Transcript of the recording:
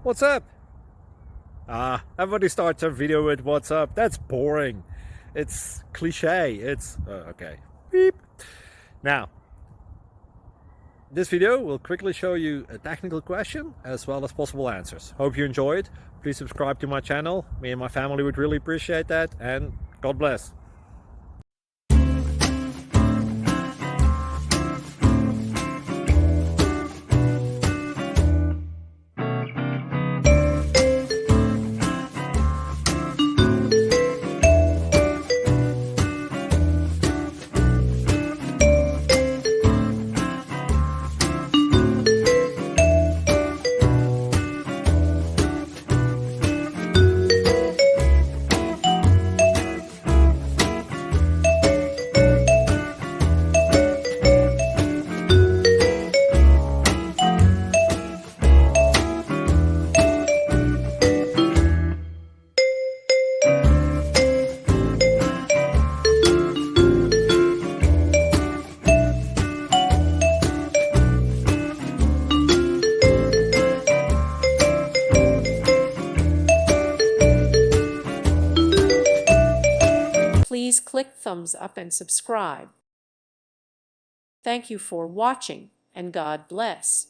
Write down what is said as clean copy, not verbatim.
What's up? Everybody starts a video with what's up. That's boring. It's cliche. It's okay. Beep. Now, this video will quickly show you a technical question as well as possible answers. Hope you enjoy it. Please subscribe to my channel. Me and my family would really appreciate that, and God bless. Please click thumbs up and subscribe. Thank you for watching, and God bless.